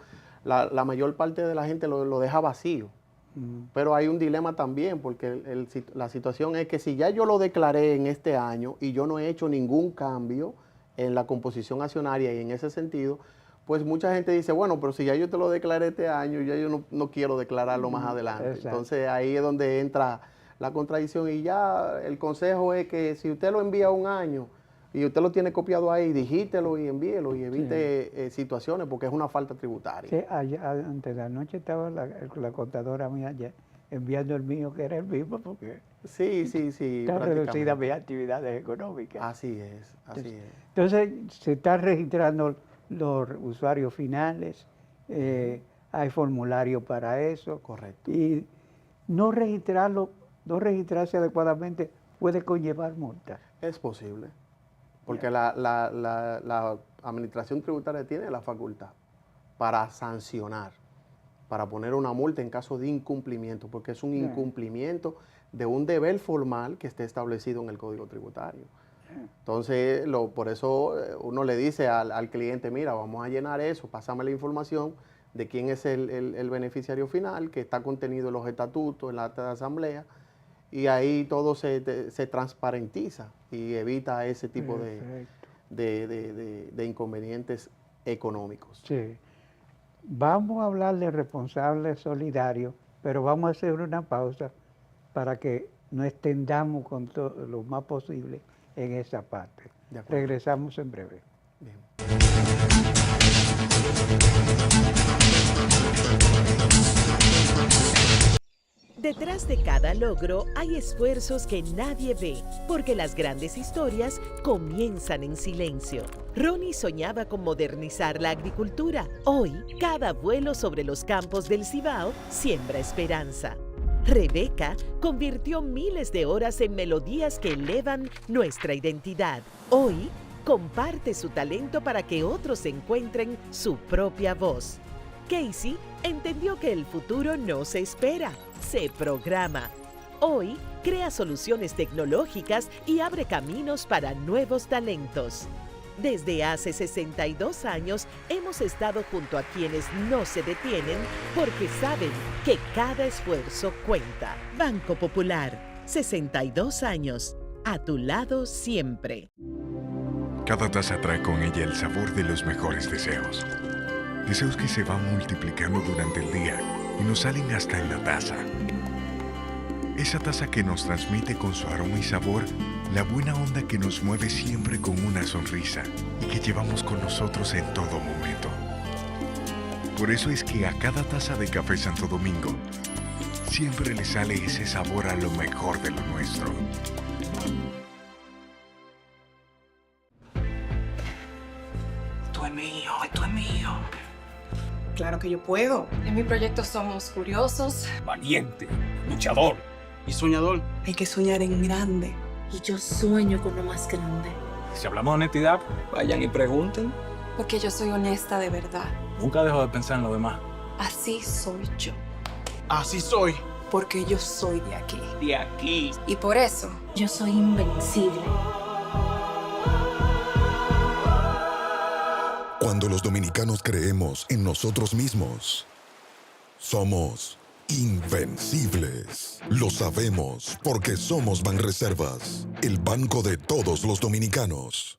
[SPEAKER 11] La mayor parte de la gente lo deja vacío. Pero hay un dilema también, porque la situación es que si ya yo lo declaré en este año y yo no he hecho ningún cambio en la composición accionaria y en ese sentido, pues mucha gente dice, bueno, pero si ya yo te lo declaré este año, ya yo no quiero declararlo más adelante.
[SPEAKER 2] Exacto.
[SPEAKER 11] Entonces ahí es donde entra la contradicción y ya el consejo es que si usted lo envía un año, y usted lo tiene copiado ahí, digítelo y envíelo y evite situaciones porque es una falta tributaria.
[SPEAKER 2] Sí, antes de la noche estaba la contadora mía ya enviando el mío, que era el mismo, porque
[SPEAKER 11] sí,
[SPEAKER 2] están reducidas mis actividades económicas.
[SPEAKER 11] Así es.
[SPEAKER 2] Entonces, se están registrando los usuarios finales, hay formularios para eso.
[SPEAKER 11] Correcto.
[SPEAKER 2] Y no registrarse adecuadamente puede conllevar multa.
[SPEAKER 11] Es posible. Porque la administración tributaria tiene la facultad para sancionar, para poner una multa en caso de incumplimiento, porque es un incumplimiento de un deber formal que esté establecido en el Código Tributario. Entonces, por eso uno le dice al cliente, mira, vamos a llenar eso, pásame la información de quién es el beneficiario final, que está contenido en los estatutos, en la acta de asamblea, y ahí todo se transparentiza y evita ese tipo de inconvenientes económicos.
[SPEAKER 2] Sí. Vamos a hablar de responsable solidario, pero vamos a hacer una pausa para que nos extendamos con todo lo más posible en esa parte. Regresamos en breve.
[SPEAKER 11] Bien.
[SPEAKER 3] Detrás de cada logro hay esfuerzos que nadie ve, porque las grandes historias comienzan en silencio. Ronnie soñaba con modernizar la agricultura. Hoy, cada vuelo sobre los campos del Cibao siembra esperanza. Rebeca convirtió miles de horas en melodías que elevan nuestra identidad. Hoy, comparte su talento para que otros encuentren su propia voz. Casey entendió que el futuro no se espera, se programa. Hoy, crea soluciones tecnológicas y abre caminos para nuevos talentos. Desde hace 62 años hemos estado junto a quienes no se detienen porque saben que cada esfuerzo cuenta. Banco Popular, 62 años, a tu lado siempre.
[SPEAKER 4] Cada taza trae con ella el sabor de los mejores deseos. Deseos que se van multiplicando durante el día y nos salen hasta en la taza. Esa taza que nos transmite con su aroma y sabor la buena onda que nos mueve siempre con una sonrisa y que llevamos con nosotros en todo momento. Por eso es que a cada taza de Café Santo Domingo siempre le sale ese sabor a lo mejor de lo nuestro.
[SPEAKER 5] Esto es mío, esto es mío.
[SPEAKER 6] Claro que yo puedo.
[SPEAKER 7] En mi proyecto somos curiosos,
[SPEAKER 5] Valiente, luchador y soñador.
[SPEAKER 6] Hay que soñar en grande.
[SPEAKER 8] Y yo sueño con lo más grande.
[SPEAKER 5] Si hablamos de honestidad, vayan y pregunten.
[SPEAKER 7] porque yo soy honesta de verdad.
[SPEAKER 5] Nunca dejo de pensar en lo demás.
[SPEAKER 7] Así soy yo.
[SPEAKER 5] Así soy.
[SPEAKER 6] Porque yo soy de aquí.
[SPEAKER 5] De aquí.
[SPEAKER 7] Y por eso,
[SPEAKER 8] Yo soy invencible.
[SPEAKER 9] Cuando los dominicanos creemos en nosotros mismos, somos invencibles. Lo sabemos porque somos Banreservas, el banco de todos los dominicanos.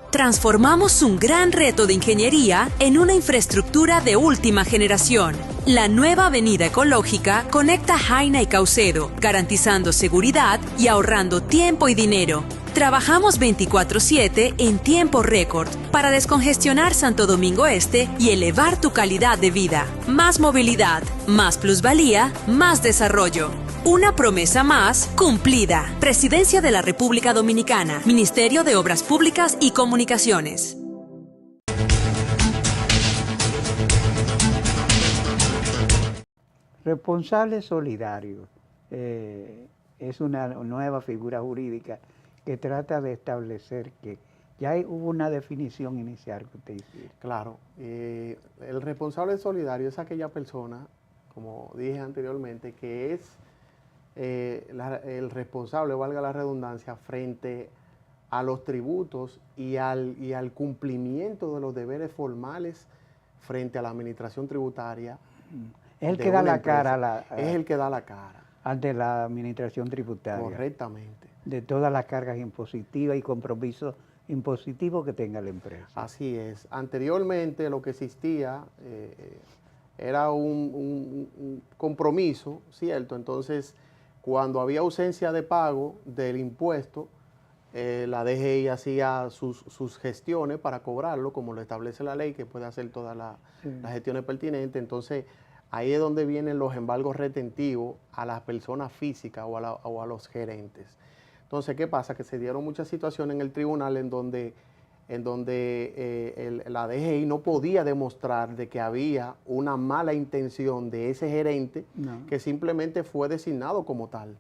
[SPEAKER 10] Transformamos un gran reto de ingeniería en una infraestructura de última generación. La nueva avenida ecológica conecta Jaina y Caucedo, garantizando seguridad y ahorrando tiempo y dinero. Trabajamos 24/7 en tiempo récord para descongestionar Santo Domingo Este y elevar tu calidad de vida. Más movilidad, más plusvalía, más desarrollo. Una promesa más cumplida. Presidencia de la República Dominicana, Ministerio de Obras Públicas y Comunicaciones.
[SPEAKER 2] Responsable solidario es una nueva figura jurídica que trata de establecer que ya hubo una definición inicial que usted hizo.
[SPEAKER 11] Claro, el responsable solidario es aquella persona, como dije anteriormente, que es el responsable, valga la redundancia, frente a los tributos y al cumplimiento de los deberes formales frente a la administración tributaria.
[SPEAKER 2] Es el que da la cara.
[SPEAKER 11] Es el que da la cara.
[SPEAKER 2] Ante la administración tributaria.
[SPEAKER 11] Correctamente.
[SPEAKER 2] De todas las cargas impositivas y compromisos impositivos que tenga la empresa.
[SPEAKER 11] Así es. Anteriormente lo que existía era un compromiso, ¿cierto? Entonces, cuando había ausencia de pago del impuesto, la DGI hacía sus gestiones para cobrarlo, como lo establece la ley, que puede hacer todas las gestiones pertinentes. Entonces, ahí es donde vienen los embargos retentivos a las personas físicas o a los gerentes. Entonces, ¿qué pasa? Que se dieron muchas situaciones en el tribunal en donde la DGI no podía demostrar de que había una mala intención de ese gerente que simplemente fue designado como tal.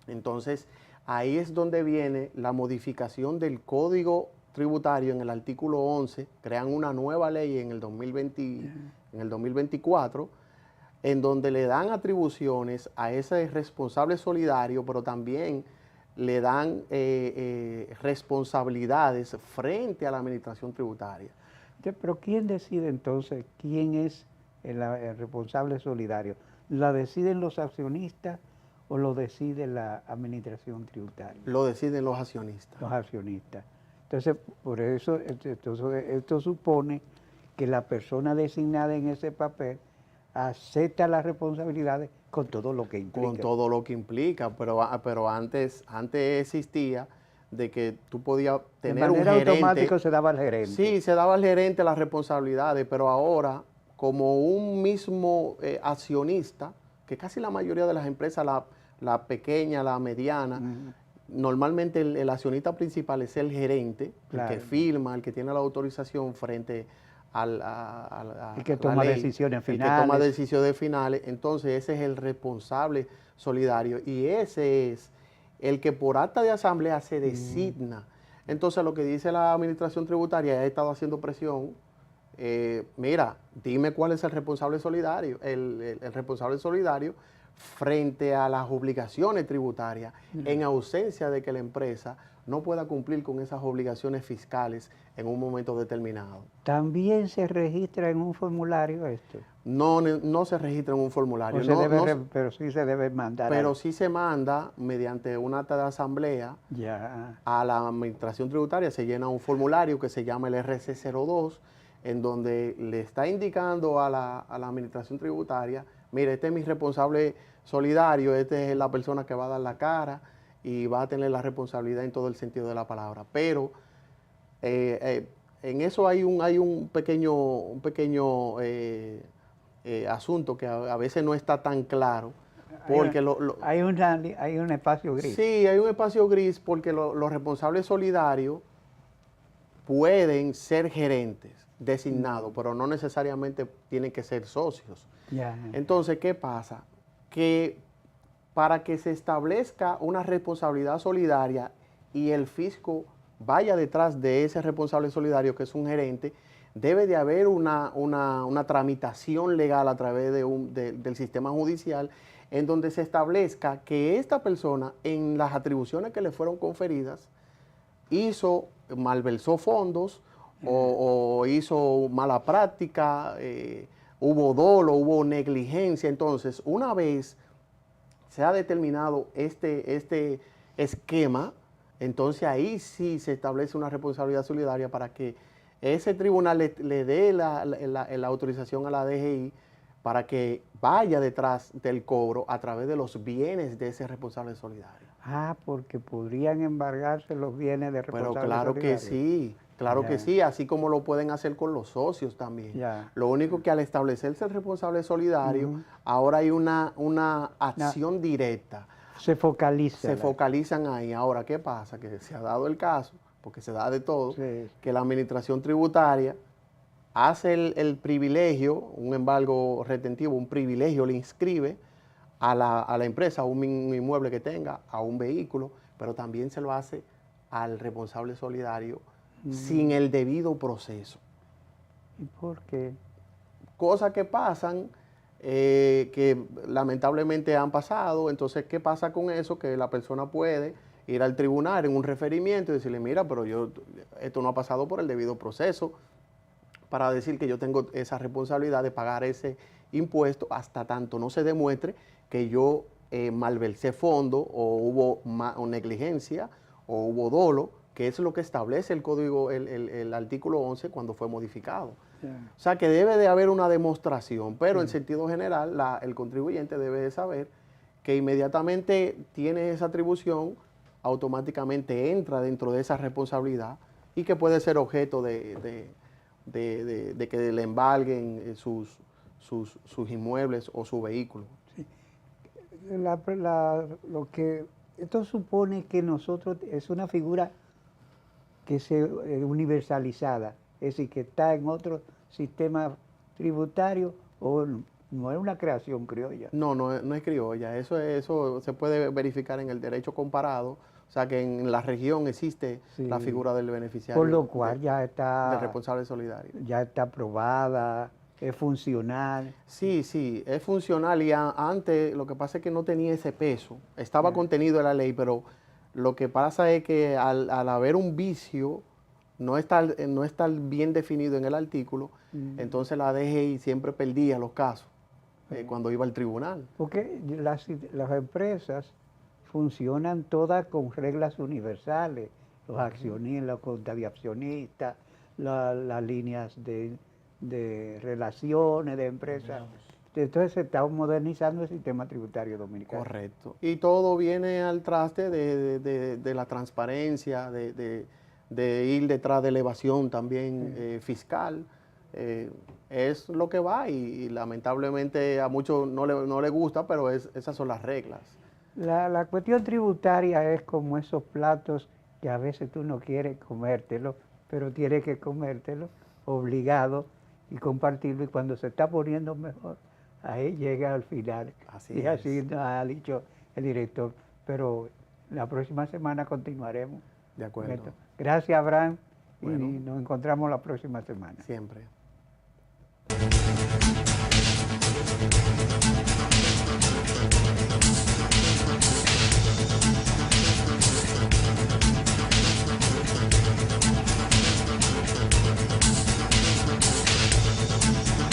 [SPEAKER 11] Entonces, ahí es donde viene la modificación del Código Tributario en el artículo 11, crean una nueva ley en el 2024, en donde le dan atribuciones a ese responsable solidario, pero también le dan responsabilidades frente a la administración tributaria.
[SPEAKER 2] Pero ¿quién decide entonces quién es el responsable solidario? ¿La deciden los accionistas o lo decide la administración tributaria?
[SPEAKER 11] Lo deciden los accionistas.
[SPEAKER 2] Los accionistas. Entonces, por eso, esto supone que la persona designada en ese papel acepta las responsabilidades con todo lo que implica.
[SPEAKER 11] Con todo lo que implica, pero antes existía de que tú podías tener un gerente.
[SPEAKER 2] De manera automática se daba al gerente.
[SPEAKER 11] Sí, se daba al gerente las responsabilidades, pero ahora, como un mismo accionista, que casi la mayoría de las empresas, la pequeña, la mediana, normalmente el accionista principal es el gerente, el que firma, el que tiene la autorización frente el
[SPEAKER 2] que toma decisiones finales.
[SPEAKER 11] El que toma decisiones finales. Entonces ese es el responsable solidario y ese es el que por acta de asamblea se designa. Entonces lo que dice la administración tributaria, ha estado haciendo presión, mira, dime cuál es el responsable solidario. El responsable solidario frente a las obligaciones tributarias en ausencia de que la empresa no pueda cumplir con esas obligaciones fiscales en un momento determinado.
[SPEAKER 2] ¿También se registra en un formulario esto?
[SPEAKER 11] No se registra en un formulario.
[SPEAKER 2] Pero sí se debe mandar.
[SPEAKER 11] Pero sí se manda mediante un acta de asamblea a la administración tributaria. Se llena un formulario que se llama el RC02, en donde le está indicando a la administración tributaria, mire, este es mi responsable solidario, esta es la persona que va a dar la cara y va a tener la responsabilidad en todo el sentido de la palabra. Pero en eso hay un pequeño asunto que a veces no está tan claro, Porque
[SPEAKER 2] hay un espacio gris.
[SPEAKER 11] Sí, hay un espacio gris porque los responsables solidarios pueden ser gerentes designados, pero no necesariamente tienen que ser socios. Entonces, ¿qué pasa? Que para que se establezca una responsabilidad solidaria y el fisco vaya detrás de ese responsable solidario, que es un gerente, debe de haber una tramitación legal a través del sistema judicial en donde se establezca que esta persona, en las atribuciones que le fueron conferidas, malversó fondos o hizo mala práctica, hubo dolo, hubo negligencia. Entonces, una vez se ha determinado este esquema, entonces ahí sí se establece una responsabilidad solidaria para que ese tribunal le dé la autorización a la DGI para que vaya detrás del cobro a través de los bienes de ese responsable solidario.
[SPEAKER 2] Porque podrían embargarse los bienes de responsable solidario.
[SPEAKER 11] Pero claro que sí, claro que sí, así como lo pueden hacer con los socios también. Lo único que al establecerse el responsable solidario, ahora hay una acción directa.
[SPEAKER 2] Se focaliza.
[SPEAKER 11] Se focalizan ahí. Ahora, ¿qué pasa? Que se ha dado el caso, porque se da de todo, que la administración tributaria hace el privilegio, un embargo retentivo, un privilegio le inscribe a la empresa, a un inmueble que tenga, a un vehículo, pero también se lo hace al responsable solidario sin el debido proceso.
[SPEAKER 2] ¿Y por qué?
[SPEAKER 11] Cosas que pasan, que lamentablemente han pasado. Entonces, ¿qué pasa con eso? Que la persona puede ir al tribunal en un referimiento y decirle, mira, pero esto no ha pasado por el debido proceso, para decir que yo tengo esa responsabilidad de pagar ese impuesto hasta tanto no se demuestre que yo malversé fondo o hubo negligencia o hubo dolo, que es lo que establece el código, el artículo 11 cuando fue modificado. O sea que debe de haber una demostración, pero en sentido general el contribuyente debe de saber que inmediatamente tiene esa atribución, automáticamente entra dentro de esa responsabilidad y que puede ser objeto de que le embarguen sus inmuebles o su vehículo.
[SPEAKER 2] Sí. Esto supone que nosotros es una figura que se universalizada, es decir, que está en otro sistema tributario, o no es una creación criolla.
[SPEAKER 11] No es criolla, eso se puede verificar en el derecho comparado. O sea que en la región existe la figura del beneficiario.
[SPEAKER 2] Por lo cual ya está...
[SPEAKER 11] Del responsable solidario.
[SPEAKER 2] Ya está aprobada, es funcional.
[SPEAKER 11] Sí, es funcional y antes lo que pasa es que no tenía ese peso. Estaba contenido en la ley, pero lo que pasa es que al haber un vicio, no estar bien definido en el artículo, entonces la DGI siempre perdía los casos cuando iba al tribunal.
[SPEAKER 2] Porque las empresas funcionan todas con reglas universales, los accionistas, la cuenta de accionistas, las líneas de relaciones de empresas. Entonces se está modernizando el sistema tributario dominicano.
[SPEAKER 11] Correcto. Y todo viene al traste de la transparencia, de ir detrás de la evasión también fiscal. Es lo que va y lamentablemente a muchos no le gusta, pero esas son las reglas.
[SPEAKER 2] La cuestión tributaria es como esos platos que a veces tú no quieres comértelo, pero tienes que comértelo obligado y compartirlo, y cuando se está poniendo mejor, ahí llega al final. Así nos ha dicho el director, pero la próxima semana continuaremos.
[SPEAKER 11] De acuerdo.
[SPEAKER 2] Gracias, Abraham, y nos encontramos la próxima semana.
[SPEAKER 11] Siempre.